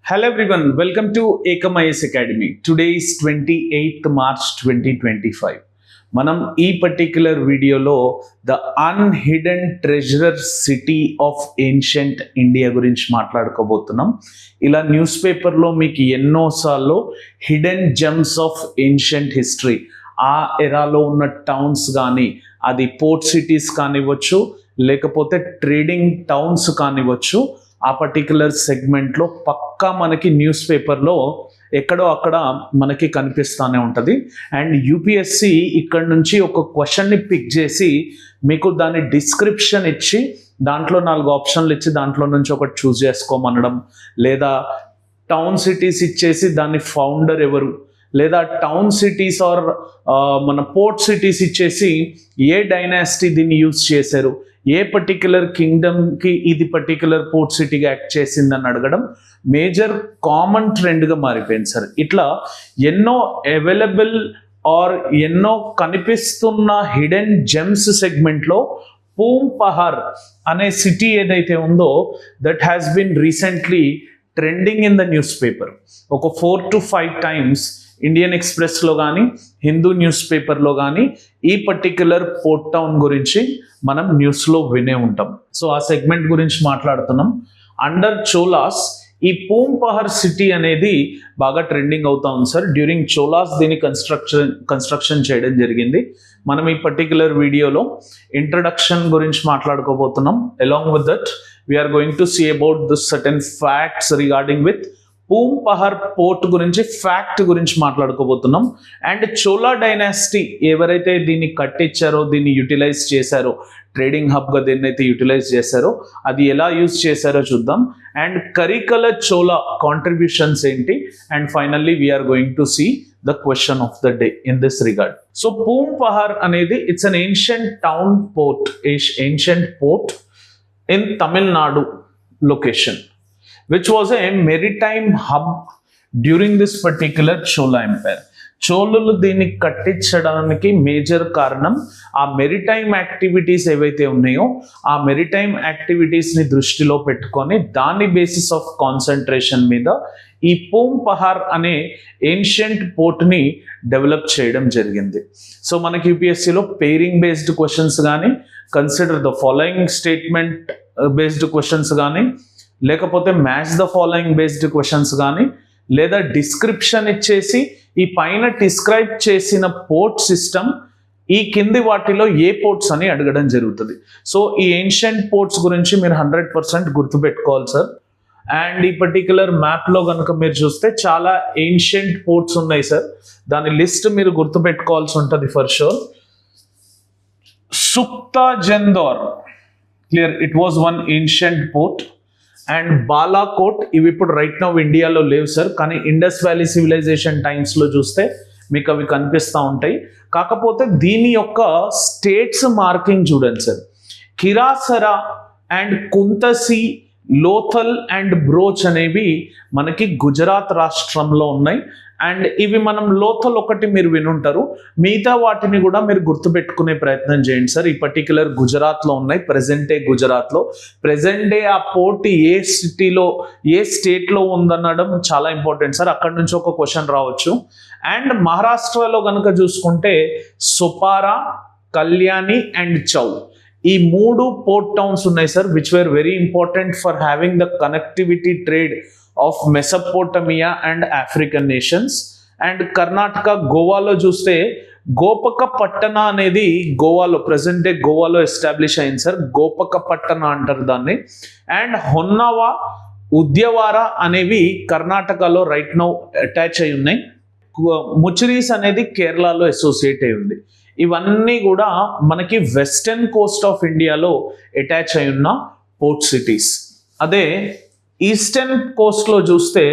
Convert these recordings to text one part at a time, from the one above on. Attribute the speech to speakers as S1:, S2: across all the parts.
S1: Hello everyone, welcome to Ekam IAS Academy. Today is 28th March 2025. మనం ఈ particular వీడియోలో the unhidden treasurer city of ancient India గురించి మాట్లాడుకోబోతున్నాం. ఇలా news పేపర్లో మీకు ఎన్నోసార్లు hidden gems of ancient history, ఆ ఎరాలో ఉన్న టౌన్స్ కానీ, అది పోర్ట్ సిటీస్ కానివ్వచ్చు, లేకపోతే ట్రేడింగ్ టౌన్స్ కానివ్వచ్చు, ఆ పర్టిక్యులర్ సెగ్మెంట్లో పక్కా మనకి న్యూస్ పేపర్లో ఎక్కడో అక్కడ మనకి కనిపిస్తూనే ఉంటుంది. అండ్ యూపీఎస్సి ఇక్కడ నుంచి ఒక క్వశ్చన్ని పిక్ చేసి మీకు దాని డిస్క్రిప్షన్ ఇచ్చి దాంట్లో 4 ఆప్షన్లు ఇచ్చి దాంట్లో నుంచి ఒకటి చూస్ చేసుకోమనడం, లేదా టౌన్ సిటీస్ ఇచ్చేసి దాని ఫౌండర్ ఎవరు, లేదా టౌన్ సిటీస్ ఆర్ మన పోర్ట్ సిటీస్ ఇచ్చేసి ఏ డైనాసిటీ దీన్ని యూజ్ చేశారు, ఏ పర్టిక్యులర్ కింగ్డమ్కి ఇది పర్టిక్యులర్ పోర్ట్ సిటీగా యాక్ట్ చేసిందని అడగడం మేజర్ కామన్ ట్రెండ్గా మారిపోయింది సార్. ఇట్లా ఎన్నో అవైలబుల్ ఆర్ ఎన్నో కనిపిస్తున్న హిడెన్ జెమ్స్ సెగ్మెంట్లో పూమ్ పహార్ అనే సిటీ ఏదైతే ఉందో that has been recently trending in the newspaper. ఒక 4 to 5 times ఇండియన్ ఎక్స్ప్రెస్లో కానీ, హిందూ న్యూస్ పేపర్లో కానీ ఈ పర్టిక్యులర్ పోర్ట్ టౌన్ గురించి మనం న్యూస్లో వినే ఉంటాం. సో ఆ సెగ్మెంట్ గురించి మాట్లాడుతున్నాం. అండర్ చోలాస్ ఈ పూమ్ పహార్ సిటీ అనేది బాగా ట్రెండింగ్ అవుతా ఉంది సార్. డ్యూరింగ్ చోలాస్ దీన్ని కన్స్ట్రక్షన్ చేయడం జరిగింది. మనం ఈ పర్టిక్యులర్ వీడియోలో ఇంట్రడక్షన్ గురించి మాట్లాడుకోబోతున్నాం. Along with that we are going to see about the certain facts regarding with Poompuhar port గురించి, ఫ్యాక్ట్ గురించి మాట్లాడుకోబోతున్నాం. అండ్ చోలా డైనాసిటీ ఎవరైతే దీన్ని కట్టించారో, దీన్ని యూటిలైజ్ చేశారో, ట్రేడింగ్ హబ్గా దీన్నైతే యూటిలైజ్ చేశారో అది ఎలా యూజ్ చేశారో చూద్దాం. అండ్ కరికల చోలా కాంట్రిబ్యూషన్స్ ఏంటి, and finally we are going to see the question of the day in this regard. So Poompuhar అనేది it's an ancient town port, ancient port in Tamil Nadu location, which was a maritime hub during this particular Chola Empire. చోళులు దీన్ని కట్టించడానికి major కారణం ఆ maritime activities ఏవైతే ఉన్నాయో ఆ maritime యాక్టివిటీస్ని దృష్టిలో పెట్టుకొని దాని బేసిస్ ఆఫ్ కాన్సన్ట్రేషన్ మీద ఈ పూమ్ పహార్ అనే ఏన్షియంట్ పోర్ట్ని డెవలప్ చేయడం జరిగింది. సో మనకి యూపీఎస్సీలో పేరింగ్ బేస్డ్ క్వశ్చన్స్ కానీ, consider the following statement based questions కానీ, లేకపోతే match the following based questions కానీ, లేదా డిస్క్రిప్షన్ ఇచ్చేసి ఈ పైన డిస్క్రైబ్ చేసిన పోర్ట్ సిస్టమ్ ఈ కింది వాటిలో ఏ పోర్ట్స్ అని అడగడం జరుగుతుంది. సో ఈ ఏన్షియంట్ పోర్ట్స్ గురించి మీరు 100% గుర్తుపెట్టుకోవాలి సార్. అండ్ ఈ పర్టిక్యులర్ మ్యాప్లో కనుక మీరు చూస్తే చాలా ఏన్షియంట్ పోర్ట్స్ ఉన్నాయి సార్. దాని లిస్ట్ మీరు గుర్తుపెట్టుకోవాల్సి ఉంటుంది ఫర్ షూర్. సుక్తా Dor, clear, it was one ancient port. And Balakot, ఇవి ఇప్పుడు రైట్ నౌ ఇండియాలో లేవు సార్, కానీ ఇండస్ వ్యాలీ సివిలైజేషన్ టైమ్స్లో చూస్తే మీకు అవి కనిపిస్తూ ఉంటాయి. కాకపోతే దీని యొక్క స్టేట్స్ మార్కింగ్ చూడండి sir. Khirsara and Kuntasi, Lothal and Broach అనేవి మనకి గుజరాత్ రాష్ట్రంలో ఉన్నాయి. అండ్ ఇవి మనం లోథల్ ఒకటి మీరు వినుంటారు, మిగతా వాటిని కూడా మీరు గుర్తుపెట్టుకునే ప్రయత్నం చేయండి సార్. ఈ పర్టిక్యులర్ గుజరాత్లో ఉన్నాయి, ప్రెజెంట్ డే గుజరాత్లో. ప్రెజెంట్ డే ఆ పోర్ట్ ఏ సిటీలో, ఏ స్టేట్లో ఉందనడం చాలా ఇంపార్టెంట్ సార్. అక్కడ నుంచి ఒక క్వశ్చన్ రావచ్చు. అండ్ మహారాష్ట్రలో కనుక చూసుకుంటే సొపారా, కళ్యాణి అండ్ చౌ, ఈ 3 పోర్ట్ టౌన్స్ ఉన్నాయి sir, which were very important for having the connectivity trade of Mesopotamia and African nations. And Karnataka, గోవాలో చూస్తే గోపకపట్టణ అనేది గోవాలో, ప్రజెంట్ డే గోవాలో ఎస్టాబ్లిష్ అయింది సార్, గోపకపట్టణ అంటారు దాన్ని. అండ్ హొన్నావా, ఉద్యవార అనేవి కర్ణాటకలో రైట్ నౌ అటాచ్ అయి ఉన్నాయి. ముచిరీస్ అనేది కేరళలో అసోసియేట్ అయి ఉంది. ఇవన్నీ కూడా మనకి వెస్టర్న్ కోస్ట్ ఆఫ్ ఇండియాలో అటాచ్ అయి ఉన్న పోర్ట్ సిటీస్. అదే ఈస్టర్న్ కోస్ట్లో చూస్తే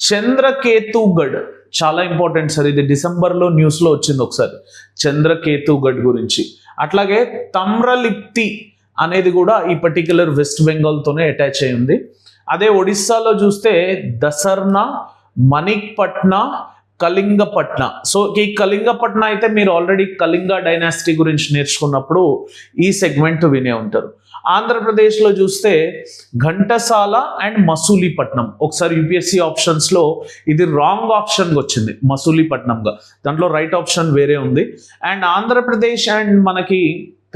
S1: చంద్రకేతుగఢ్ చాలా ఇంపార్టెంట్ సార్. ఇది డిసెంబర్లో న్యూస్లో వచ్చింది ఒకసారి, చంద్రకేతుగఢ్ గురించి. అట్లాగే తమ్రలిప్తి అనేది కూడా ఈ పర్టిక్యులర్ వెస్ట్ బెంగాల్తోనే అటాచ్ అయి ఉంది. అదే ఒడిస్సాలో చూస్తే దసర్నా, మణిక్పట్నా, కళింగపట్న. సో ఈ కళింగపట్న అయితే మీరు ఆల్రెడీ కళింగ డైనాసిటీ గురించి నేర్చుకున్నప్పుడు ఈ సెగ్మెంట్ వినే ఉంటారు. ఆంధ్రప్రదేశ్లో చూస్తే ఘంటసాల అండ్ మసూలీపట్నం. ఒకసారి యూపీఎస్సీ ఆప్షన్స్లో ఇది రాంగ్ ఆప్షన్గా వచ్చింది మసూలీపట్నంగా, దాంట్లో రైట్ ఆప్షన్ వేరే ఉంది. అండ్ ఆంధ్రప్రదేశ్ అండ్ మనకి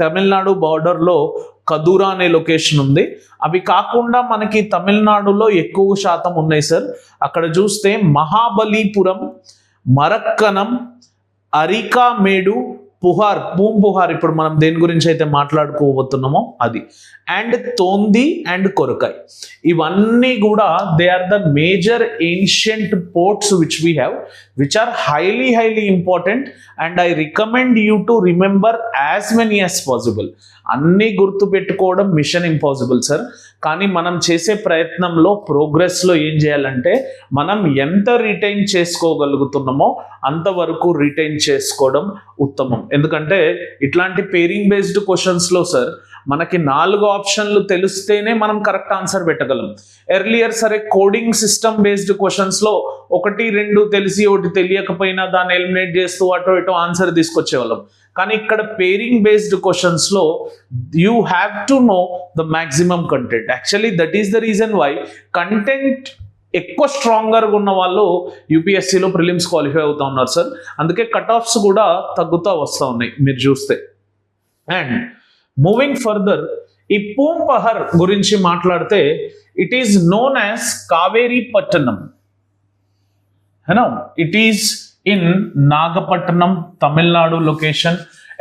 S1: తమిళనాడు బార్డర్లో కదూరా అనే లొకేషన్ ఉంది. అవి కాకుండా మనకి తమిళనాడులో ఎక్కువ శాతం ఉన్నాయి సార్. అక్కడ చూస్తే మహాబలీపురం, మరక్కనం, అరికామేడు, పుహార్, పూంపుహార్, ఇప్పుడు మనం దేని గురించి అయితే మాట్లాడుకోబోతున్నామో అది, అండ్ తోంది అండ్ కొరకాయ్. ఇవన్నీ కూడా they are the major ancient ports which we have, which are highly important and I recommend you to remember as many as possible. అన్నీ గుర్తు పెట్టుకోవడం మిషన్ ఇంపాసిబుల్ సార్. కానీ మనం చేసే ప్రయత్నంలో ప్రోగ్రెస్లో ఏం చేయాలంటే మనం ఎంత రిటైన్ చేసుకోగలుగుతున్నామో అంతవరకు రిటైన్ చేసుకోవడం ఉత్తమం. ఎందుకంటే ఇట్లాంటి పేరింగ్ బేస్డ్ క్వశ్చన్స్లో సార్ మనకి 4 ఆప్షన్లు తెలిస్తేనే మనం కరెక్ట్ ఆన్సర్ పెట్టగలం. ఎర్లియర్ సరే కోడింగ్ సిస్టమ్ బేస్డ్ క్వశ్చన్స్లో 1, 2 తెలిసి 1 తెలియకపోయినా దాన్ని ఎలిమినేట్ చేస్తూ అటో ఇటో ఆన్సర్ తీసుకొచ్చేవాళ్ళం. కానీ ఇక్కడ పేరింగ్ బేస్డ్ క్వశ్చన్స్లో you have to know the maximum content. Actually that is the reason why content ఎక్కువ స్ట్రాంగర్గా ఉన్న వాళ్ళు యూపీఎస్సీలో ప్రిలిమ్స్ క్వాలిఫై అవుతూ ఉన్నారు సార్. అందుకే కట్ ఆఫ్స్ కూడా తగ్గుతూ వస్తూ ఉన్నాయి మీరు చూస్తే. అండ్ మూవింగ్ ఫర్దర్, ఈ పూంపహర్ గురించి మాట్లాడితే it is known as Kaveri Pattanam. It is in Nagapattinam, Tamil Nadu location.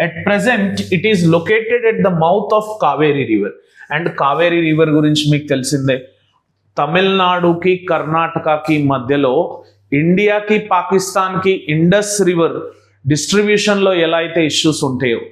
S1: At present, it is located at the mouth of Kaveri River. And Kaveri River గురించి మీకు తెలిసిందే, తమిళనాడుకి కర్ణాటకకి మధ్యలో ఇండియాకి పాకిస్తాన్కి ఇండస్ రివర్ డిస్ట్రిబ్యూషన్లో ఎలా అయితే ఇష్యూస్ ఉంటాయో,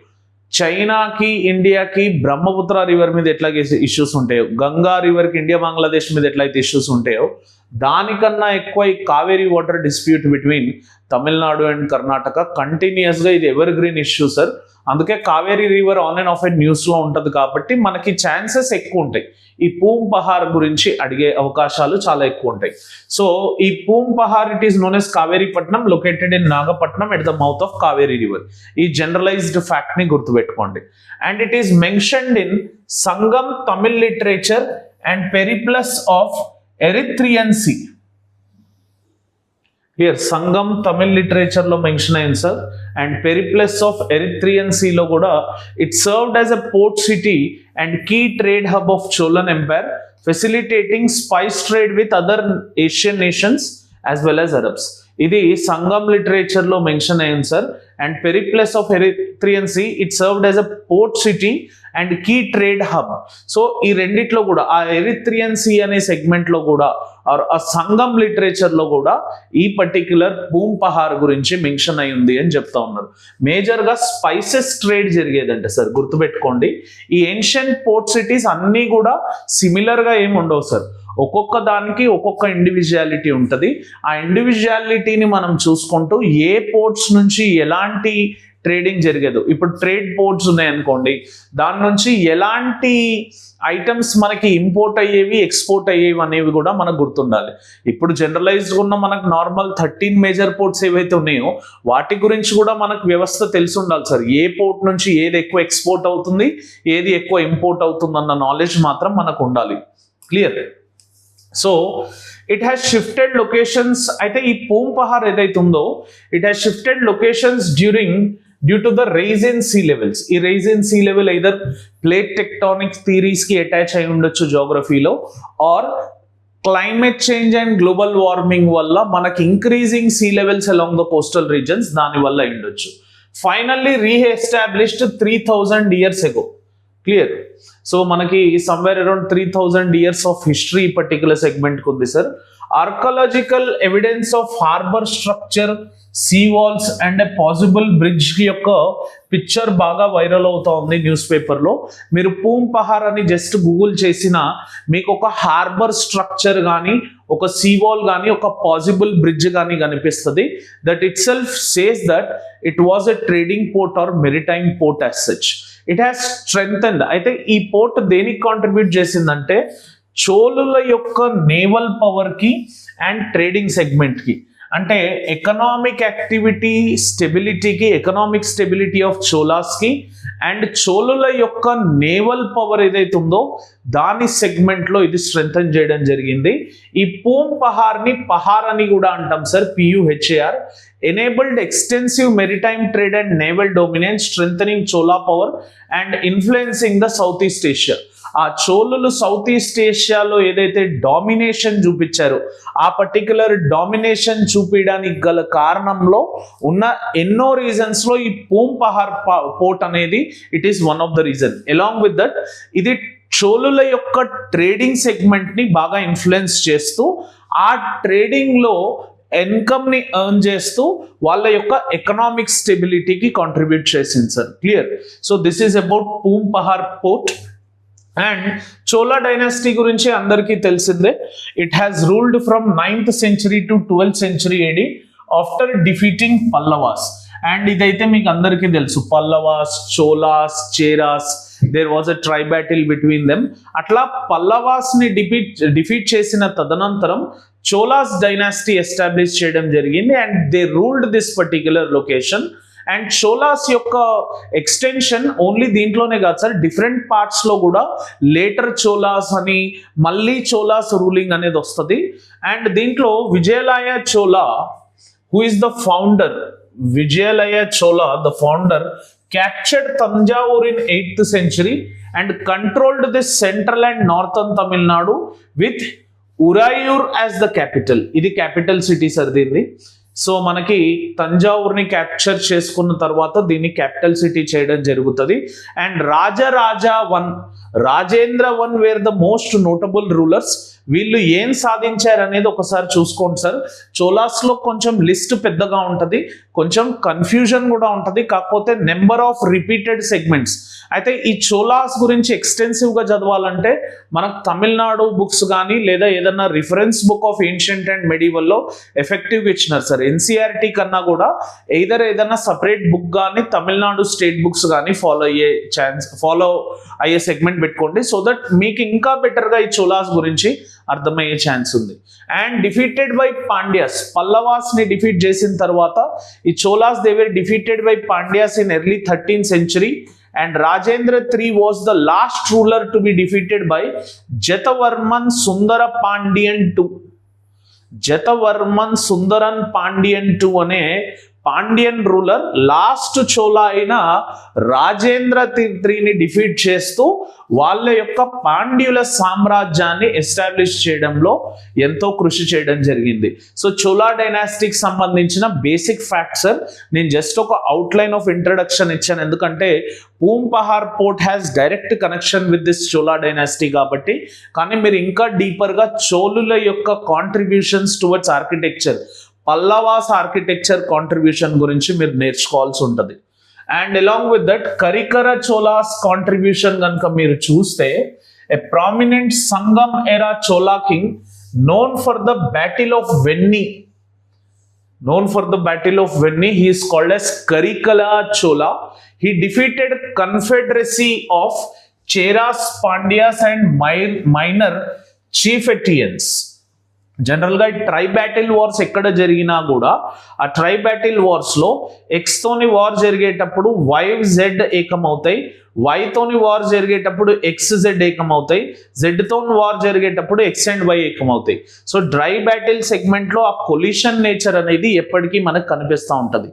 S1: చైనాకి ఇండియాకి బ్రహ్మపుత్ర రివర్ మీద ఎట్లాగే ఇష్యూస్ ఉంటాయో, గంగా రివర్కి ఇండియా బంగ్లాదేశ్ మీద ఎట్లయితే ఇష్యూస్ ఉంటాయో, దానికన్నా ఎక్కువ ఈ Kaveri water dispute between Tamil Nadu and Karnataka కంటిన్యూస్గా ఇది ఎవర్ గ్రీన్ ఇష్యూ సార్. అందుకే Kaveri river on and of న్యూస్లో ఉంటుంది కాబట్టి మనకి ఛాన్సెస్ ఎక్కువ ఉంటాయి ఈ పూంపహార్ గురించి అడిగే అవకాశాలు చాలా ఎక్కువ ఉంటాయి. సో ఈ Poompuhar it is known as Kaveripattinam, located in Nagapattinam at the mouth of Kaveri river. ఈ జనరలైజ్డ్ ఫ్యాక్ట్ ని గుర్తుపెట్టుకోండి. And it is mentioned in Sangam Tamil literature and Periplus of Erythraean sea. Here Sangam Tamil literature లో మెన్షన్ అయింది sir. And Periplus of Erythraean sea లో కూడా it served as a port city and key trade hub of Cholan empire, facilitating spice trade with other Asian nations as well as Arabs. ఇది Sangam literature లో mention అయింది sir. And Periplus of Erythraean Sea it served as a port city and key trade hub. So ఈ రెండిట్లో కూడా ఆ Erythraean see అనే segment లో కూడా ఆర్ ఆ సంగం లిటరేచర్ లో కూడా ఈ పర్టిక్యులర్ పూంపహార్ గురించి మెన్షన్ అయి ఉంది అని చెప్తా ఉన్నారు. మేజర్ గా స్పైసెస్ ట్రేడ్ జరిగేదంటే సార్ గుర్తుపెట్టుకోండి. ఈ ఏన్షియంట్ పోర్ట్ సిటీస్ అన్నీ కూడా సిమిలర్ గా ఏమి ఉండవు సార్. ఒక్కొక్క దానికి ఒక్కొక్క ఇండివిజువాలిటీ ఉంటుంది. ఆ ఇండివిజువాలిటీని మనం చూసుకుంటూ ఏ పోర్ట్స్ నుంచి ఎలాంటి ట్రేడింగ్ జరిగేదు, ఇప్పుడు ట్రేడ్ పోర్ట్స్ ఉన్నాయనుకోండి, దాని నుంచి ఎలాంటి ఐటమ్స్ మనకి ఇంపోర్ట్ అయ్యేవి ఎక్స్పోర్ట్ అయ్యేవి అనేవి కూడా మనకు గుర్తుండాలి. ఇప్పుడు జనరలైజ్డ్గా ఉన్న మనకు నార్మల్ 13 మేజర్ పోర్ట్స్ ఏవైతే ఉన్నాయో వాటి గురించి కూడా మనకు వ్యవస్థ తెలిసి ఉండాలి సార్. ఏ పోర్ట్ నుంచి ఏది ఎక్కువ ఎక్స్పోర్ట్ అవుతుంది, ఏది ఎక్కువ ఇంపోర్ట్ అవుతుంది అన్న నాలెడ్జ్ మాత్రం మనకు ఉండాలి. Clear? So it has shifted locations. అయితే ఈ పూంపహార్ ఏదైతే ఉందో it has shifted locations due to the rise in sea levels. ఈ rise in sea level either plate tectonics theories కి అటాచ్ అయి ఉండొచ్చు జోగ్రఫీలో, or climate change and global warming వల్ల మనకి increasing sea levels along the coastal regions దాని వల్ల ఉండొచ్చు. Finally reestablished 3000 years ago. Clear? So మనకి somewhere around 3000 years of history particular segment కు ఉంది sir. Archaeological evidence of harbour structure, sea walls and a possible bridge యొక్క picture బాగా viral అవుతా ఉంది న్యూస్ పేపర్లో. మీరు పూంపహార్ అని జస్ట్ గూగుల్ చేసినా మీకు ఒక హార్బర్ స్ట్రక్చర్ కానీ ఒక సీ వాల్ కానీ ఒక పాసిబుల్ బ్రిడ్జ్ కానీ కనిపిస్తుంది. That itself says that it was a trading port or maritime port as such. It has strengthened. అయితే ఈ పోర్ట్ దేనికి కాంట్రిబ్యూట్ చేసిందంటే చోళుల యొక్క నేవల్ పవర్ కి అండ్ ట్రేడింగ్ సెగ్మెంట్ కి. అంటే ఎకనామిక్ యాక్టివిటీ స్టెబిలిటీకి, ఎకనామిక్ స్టెబిలిటీ ఆఫ్ చోలాస్కి అండ్ చోళుల యొక్క నేవల్ పవర్ ఏదైతే ఉందో దాని సెగ్మెంట్లో ఇది స్ట్రెంథన్ చేయడం జరిగింది. ఈ పూమ్ పహార్ని పహార్ అని కూడా అంటాం sir, PUHAR. enabled extensive maritime trade and naval dominance, strengthening Chola power and influencing the Southeast Asia. ఆ చోళులు సౌత్ ఈస్ట్ ఏషియాలో ఏదైతే డామినేషన్ చూపించారో ఆ పర్టికులర్ డామినేషన్ చూపించడానికి గల కారణంలో ఉన్న ఎన్నో రీజన్స్ లో ఈ పూమ్ పహార్ పోర్ట్ అనేది it is one of the reason. Along with that ఇది చోళుల యొక్క ట్రేడింగ్ సెగ్మెంట్ ని బాగా ఇన్ఫ్లుయెన్స్ చేస్తూ ఆ ట్రేడింగ్ లో ఇన్కమ్ ని ఎర్న్ చేస్తూ వాళ్ళ యొక్క ఎకనామిక్ స్టెబిలిటీకి కాంట్రిబ్యూట్ చేసింది sir. Clear? So this is about Poompuhar port. And Chola dynasty గురించి అందరికీ తెలిసిందే. It has ruled from 9th century to 12th century AD after defeating Pallavas. And ఇదైతే మీకు అందరికీ తెలుసు, Pallavas, Cholas, Cheras, there was a tri battle between them. అట్లా పల్లవాస్ ని డిఫీట్ చేసిన తదనంతరం చోలాస్ డైనాసిటీ ఎస్టాబ్లిష్ చేయడం జరిగింది and they ruled this particular location. And Cholas యొక్క ఎక్స్టెన్షన్ ఓన్లీ దీంట్లోనే కాదు సార్, డిఫరెంట్ పార్ట్స్ లో కూడా లేటర్ చోలాస్ అని మళ్ళీ చోలాస్ రూలింగ్ అనేది వస్తుంది. అండ్ దీంట్లో Vijayalaya Chola who is the founder, Vijayalaya Chola the founder captured Tanjavur in 8th century and controlled the central and northern Tamil Nadu with Urayur as the capital. ఇది క్యాపిటల్ సిటీ సార్ దీన్ని. So మనకి తంజావూర్ని capture చేసుకున్న తర్వాత దీన్ని capital city చేయడం జరుగుతుంది. And Rajaraja 1, Rajendra 1 wear the most notable rulers. వీళ్ళు ఏం సాధించారు అనేది ఒకసారి చూసుకోండి సార్. చోలాస్లో కొంచెం లిస్ట్ పెద్దగా ఉంటుంది, కొంచెం కన్ఫ్యూజన్ కూడా ఉంటుంది, కాకపోతే నెంబర్ ఆఫ్ రిపీటెడ్ సెగ్మెంట్స్. అయితే ఈ చోలాస్ గురించి ఎక్స్టెన్సివ్గా చదవాలంటే మనకు తమిళనాడు బుక్స్ కానీ లేదా ఏదన్నా reference book of ancient and మెడివల్లో ఎఫెక్టివ్గా ఇచ్చినారు సార్. NCERT కన్నా కూడా ఏదైనా సపరేట్ బుక్ కానీ తమిళనాడు స్టేట్ బుక్స్ కానీ ఫాలో అయ్యే సెగ్మెంట్ పెట్టుకోండి, సో దట్ మీకు ఇంకా బెటర్గా ఈ చోలాస్ గురించి అర్థమయ్యే ఛాన్స్ ఉంది. And defeated by Pandyas, Pallavas ని డిఫీట్ చేసిన తర్వాత ఈ Cholas they were defeated by Pandyas in early 13th century. And Rajendra III was the last ruler to be defeated by Jetavarman Sundara Pandian II. Jetavarman Sundaran Pandian II అనే Pandian ruler last Chola అయిన Rajendra III defeat చేస్తూ వాళ్ళ యొక్క పాండ్యుల సామ్రాజ్యాన్ని establish చేయడంలో ఎంతో కృషి చేయడం జరిగింది. సో చోళా డైనాసిటీకి సంబంధించిన బేసిక్ ఫ్యాక్ట్స్ సార్, నేను జస్ట్ ఒక అవుట్లైన్ ఆఫ్ ఇంట్రడక్షన్ ఇచ్చాను, ఎందుకంటే Poompuhar port has direct connection with this Chola dynasty కాబట్టి. కానీ మీరు ఇంకా డీపర్గా చోళుల యొక్క contributions towards architecture, Pallavas architecture contribution గురించి మీరు నేర్చుకోవాల్సి ఉంటుంది. And along with that Karikala Cholas contribution కనుక మీరు చూస్తే, a prominent Sangam era Chola king known for the battle of Venni, he is called as Karikala Chola. He defeated confederacy of Cheras, Pandyas and minor chieftains. జనరల్గా tribal wars ఎక్కడ జరిగినా కూడా ఆ ట్రై బ్యాటిల్ వార్స్లో ఎక్స్తోని వార్ జరిగేటప్పుడు YZ ఏకమవుతాయి, వైతోని వార్ జరిగేటప్పుడు XZ ఏకమవుతాయి, జెడ్తోని వార్ జరిగేటప్పుడు X and Y ఏకమవుతాయి. సో డ్రై బ్యాటిల్ సెగ్మెంట్లో ఆ కొలిషన్ నేచర్ అనేది ఎప్పటికీ మనకు కనిపిస్తూ ఉంటుంది.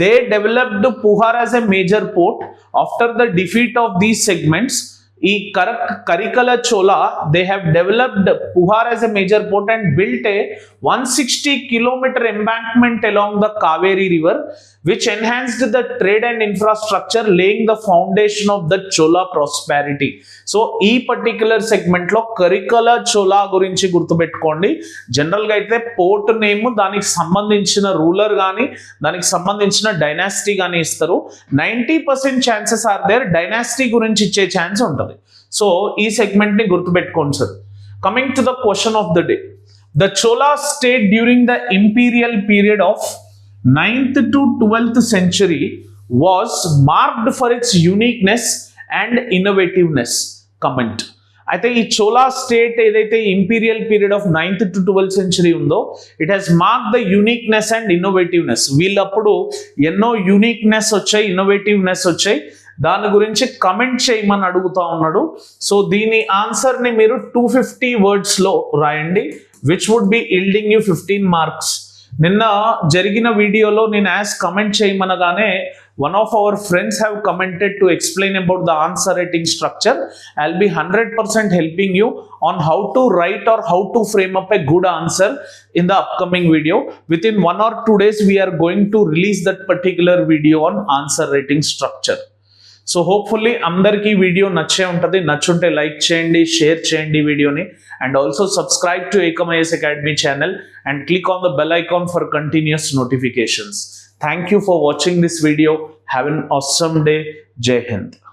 S1: They developed Puhar as a major port after the defeat of these segments. ఈ Karikala Chola they have developed Puhar as a major port and built A 160 kilometer embankment along the Kaveri river, which enhanced the trade and infrastructure, laying the foundation of the Chola prosperity. So ఈ particular segment లో కరికల చోళా గురించి గుర్తుపెట్టుకోండి. General గా అయితే port name, దానికి సంబంధించిన ruler కానీ దానికి సంబంధించిన డైనాసిటీ కానీ ఇస్తారు. 90% ఛాన్సెస్ ఆర్ దేర్ డైనాసిటీ గురించి ఇచ్చే ఛాన్స్ ఉంటుంది. సో ఈ సెగ్మెంట్ ని గుర్తుపెట్టుకోండి sir. Coming to the question of the day, the Cholas stayed during the imperial period of 9th to 12th century was marked for its uniqueness and innovativeness. Comment. అయితే ఈ Chola state ఏదైతే imperial period of 9th to 12th century ఉందో it has mark the uniqueness and innovativeness. వీళ్ళప్పుడు ఎన్నో uniqueness వచ్చాయి, innovativeness వచ్చాయి. దాని గురించి కమెంట్ చేయమని అడుగుతా ఉన్నాడు. సో దీని ఆన్సర్ని మీరు 250 wordsలో రాయండి, which would be yielding you 15 marks. నిన్న జరిగిన వీడియోలో నేను కమెంట్ చేయమనగానే one of our friends have commented to explain about the answer writing structure. I'll be 100% helping you on how to write or how to frame up a good answer in the upcoming video. Within 1 or 2 days we are going to release that particular video on answer writing structure. So hopefully అందరికీ video నచ్చే ఉంటుంది. నచ్చుంటే like చేయండి, share చేయండి వీడియోని, and also subscribe to Ekam IAS academy channel and click on the bell icon for continuous notifications. Thank you for watching this video. Have an awesome day. Jai Hind.